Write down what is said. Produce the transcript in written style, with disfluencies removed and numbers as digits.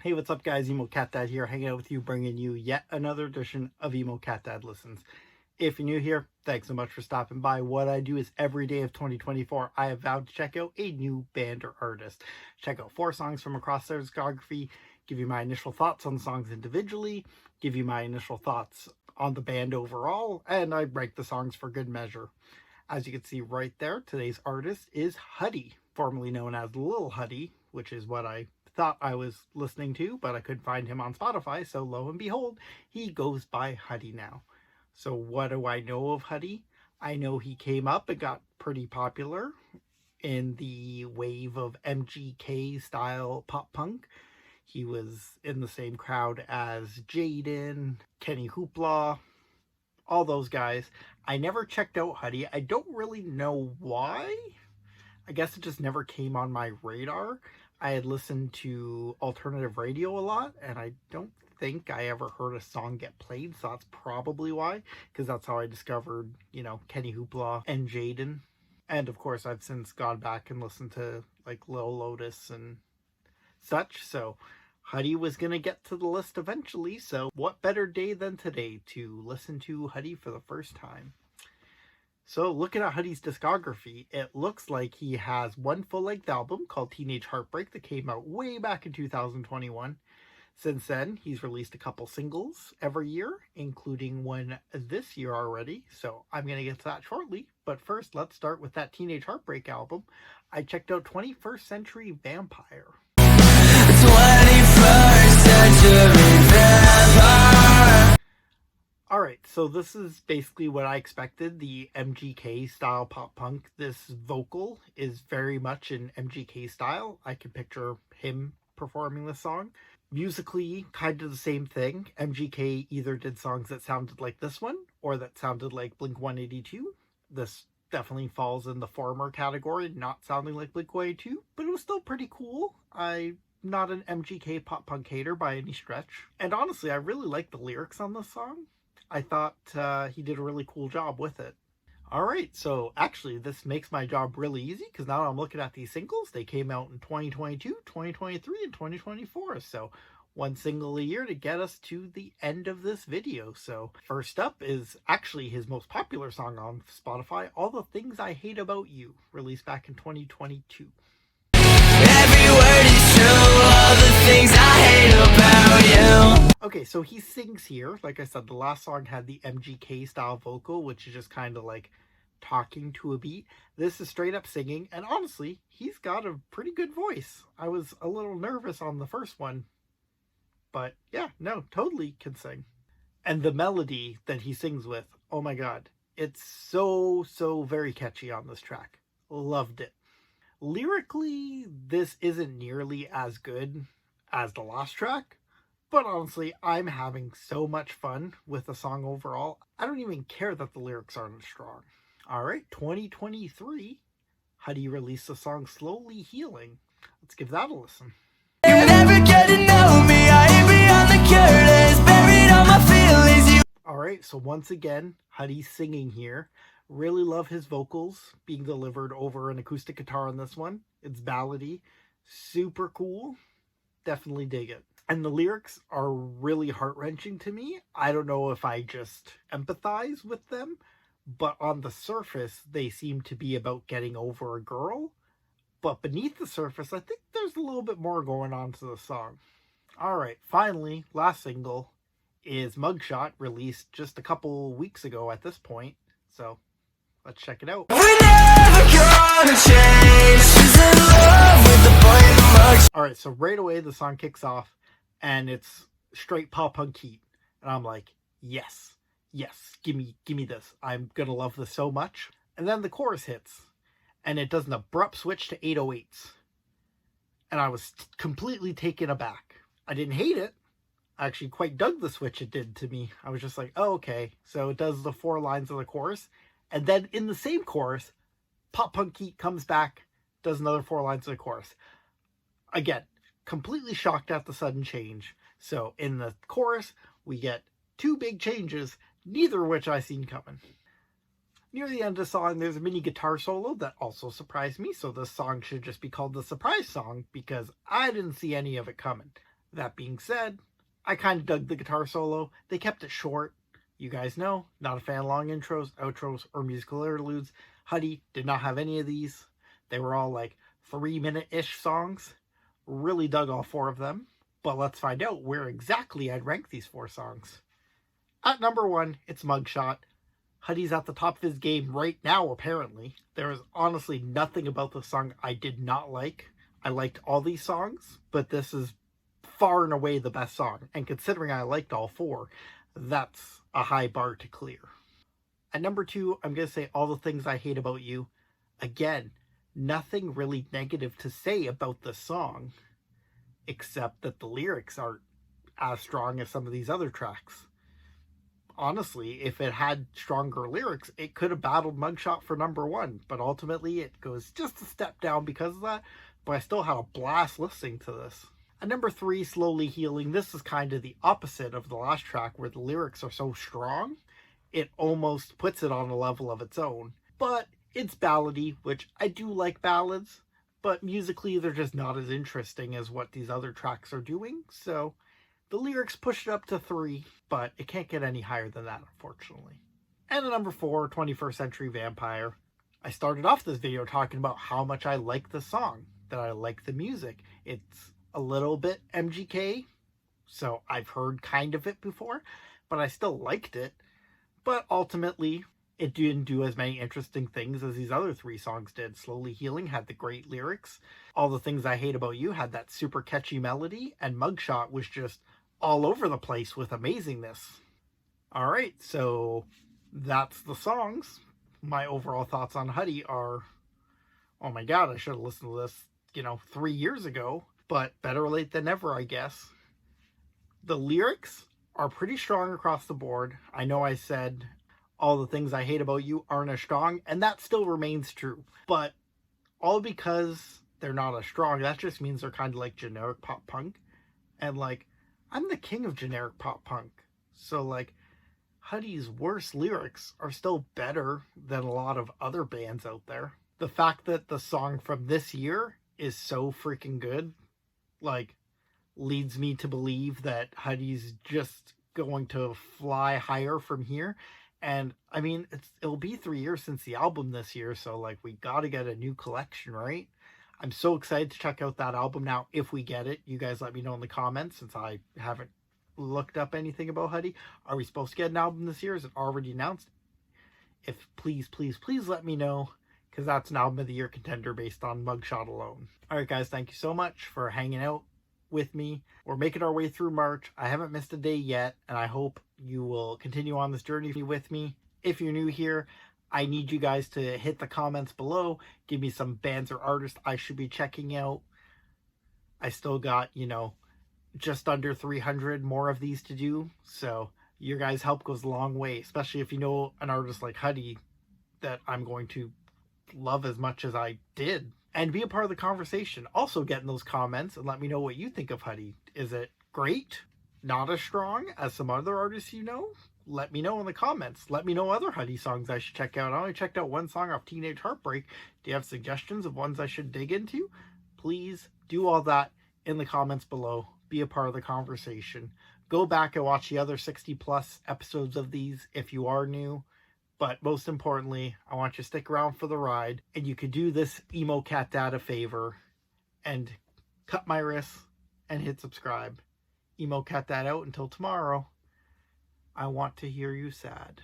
Hey, what's up guys? Emo Cat Dad here, hanging out with you, bringing you yet another edition of Emo Cat Dad Listens. If you're new here, thanks so much for stopping by. What I do is every day of 2024, I have vowed to check out a new band or artist. Check out 4 songs from across their discography, give you my initial thoughts on songs individually, give you my initial thoughts on the band overall, and I rank the songs for good measure. As you can see right there, today's artist is Huddy, formerly known as Lil Huddy, which is what I thought I was listening to, but I couldn't find him on Spotify, so lo and behold, he goes by Huddy now. So what do I know of Huddy? I know he came up and got pretty popular in the wave of MGK style pop punk. He was in the same crowd as Jaden, Kenny Hoopla, all those guys. I never checked out Huddy. I don't really know why. I guess it just never came on my radar. I had listened to alternative radio a lot, and I don't think I ever heard a song get played, so that's probably why, because that's how I discovered, Kenny Hoopla and Jaden. And of course, I've since gone back and listened to like Lil Lotus and such, so Huddy was going to get to the list eventually, so what better day than today to listen to Huddy for the first time. So looking at Huddy's discography, it looks like he has one full-length album called Teenage Heartbreak that came out way back in 2021. Since then, he's released a couple singles every year, including one this year already, so I'm going to get to that shortly. But first, let's start with that Teenage Heartbreak album. I checked out 21st Century Vampire. 21st Century Vampire. Alright, so this is basically what I expected, the MGK style pop punk. This vocal is very much in MGK style. I can picture him performing this song. Musically, kind of the same thing. MGK either did songs that sounded like this one, or that sounded like Blink-182. This definitely falls in the former category, not sounding like Blink-182, but it was still pretty cool. I'm not an MGK pop punk hater by any stretch. And honestly, I really like the lyrics on this song. I thought he did a really cool job with it. Alright, so actually this makes my job really easy because now I'm looking at these singles. They came out in 2022, 2023, and 2024. So one single a year to get us to the end of this video. So first up is actually his most popular song on Spotify, All the Things I Hate About You, released back in 2022. Every word is true, all the things I hate about you. Okay, so he sings here. Like I said, the last song had the MGK style vocal, which is just kind of like talking to a beat. This is straight up singing, and honestly, he's got a pretty good voice. I was a little nervous on the first one, but yeah, no, totally can sing. And the melody that he sings with, oh my god, it's so very catchy on this track. Loved it. Lyrically, this isn't nearly as good as the last track, but honestly, I'm having so much fun with the song overall. I don't even care that the lyrics aren't strong. Alright, 2023, Huddy released the song Slowly Healing. Let's give that a listen. You never get to know me, I ain't beyond the curtains, buried all my feelings. Alright, so once again, Huddy's singing here. Really love his vocals being delivered over an acoustic guitar on this one. It's ballady, super cool. Definitely dig it. And the lyrics are really heart-wrenching to me. I don't know if I just empathize with them, but on the surface, they seem to be about getting over a girl. But beneath the surface, I think there's a little bit more going on to the song. Alright, finally, last single is Mugshot, released just a couple weeks ago at this point. So, let's check it out. We're never gonna change. She's in love with the boy in the mugshot. Alright, so right away the song kicks off, and it's straight pop punk heat. And I'm like, yes, give me this. I'm gonna love this so much. And then the chorus hits, and it does an abrupt switch to 808s. And I was completely taken aback. I didn't hate it. I actually quite dug the switch it did to me. I was just like, oh, okay. So it does the 4 lines of the chorus. And then in the same chorus, pop punk heat comes back, does another 4 lines of the chorus. Again, completely shocked at the sudden change. So in the chorus, we get 2 big changes, neither of which I seen coming. Near the end of the song, there's a mini guitar solo that also surprised me, so this song should just be called the surprise song because I didn't see any of it coming. That being said, I kind of dug the guitar solo. They kept it short. You guys know, not a fan of long intros, outros, or musical interludes. Huddy did not have any of these. They were all like 3-minute-ish songs. Really dug all 4 of them. But let's find out where exactly I'd rank these 4 songs. At number 1, it's Mugshot. Huddy's at the top of his game right now, apparently. There is honestly nothing about the song I did not like. I liked all these songs, but this is far and away the best song. And considering I liked all 4, that's a high bar to clear. At number 2, I'm going to say All the Things I Hate About You. Again, nothing really negative to say about the song, except that the lyrics aren't as strong as some of these other tracks. Honestly, if it had stronger lyrics, it could have battled Mugshot for number 1, but ultimately it goes just a step down because of that, but I still had a blast listening to this. At number 3, Slowly Healing. This is kind of the opposite of the last track where the lyrics are so strong, it almost puts it on a level of its own. But it's ballady, which I do like ballads, but musically they're just not as interesting as what these other tracks are doing, so the lyrics push it up to 3, but it can't get any higher than that, unfortunately. And at number 4, 21st Century Vampire. I started off this video talking about how much I like the song, that I like the music. It's a little bit MGK, so I've heard kind of it before, but I still liked it. But ultimately, it didn't do as many interesting things as these other 3 songs did. Slowly Healing had the great lyrics. All the Things I Hate About You had that super catchy melody, and Mugshot was just all over the place with amazingness. Alright, so that's the songs. My overall thoughts on Huddy are, oh my god, I should have listened to this, 3 years ago, but better late than never, I guess. The lyrics are pretty strong across the board. I know I said All the Things I Hate About You aren't as strong, and that still remains true, but all because they're not as strong, that just means they're kind of like generic pop punk, and I'm the king of generic pop punk, so Huddy's worst lyrics are still better than a lot of other bands out there. The fact that the song from this year is so freaking good, leads me to believe that Huddy's just going to fly higher from here. And I mean, it'll be 3 years since the album this year, so we gotta get a new collection, right? I'm so excited to check out that album now. If we get it, you guys let me know in the comments, since I haven't looked up anything about Huddy. Are we supposed to get an album this year? Is it already announced? If please let me know, because that's an album of the year contender based on Mugshot alone. Alright guys, thank you so much for hanging out with me. We're making our way through March. I haven't missed a day yet, and I hope you will continue on this journey with me. If you're new here, I need you guys to hit the comments below. Give me some bands or artists I should be checking out. I still got, just under 300 more of these to do, so your guys' help goes a long way, especially if you know an artist like Huddy that I'm going to love as much as I did, and be a part of the conversation. Also get in those comments and let me know what you think of Huddy. Is it great? Not as strong as some other artists you know? Let me know in the comments. Let me know other Huddy songs I should check out. I only checked out 1 song off Teenage Heartbreak. Do you have suggestions of ones I should dig into? Please do all that in the comments below. Be a part of the conversation. Go back and watch the other 60 plus episodes of these if you are new. But most importantly, I want you to stick around for the ride, and you could do this Emo Cat Dad a favor and cut my wrists and hit subscribe. Emo Cat Dad out until tomorrow. I want to hear you sad.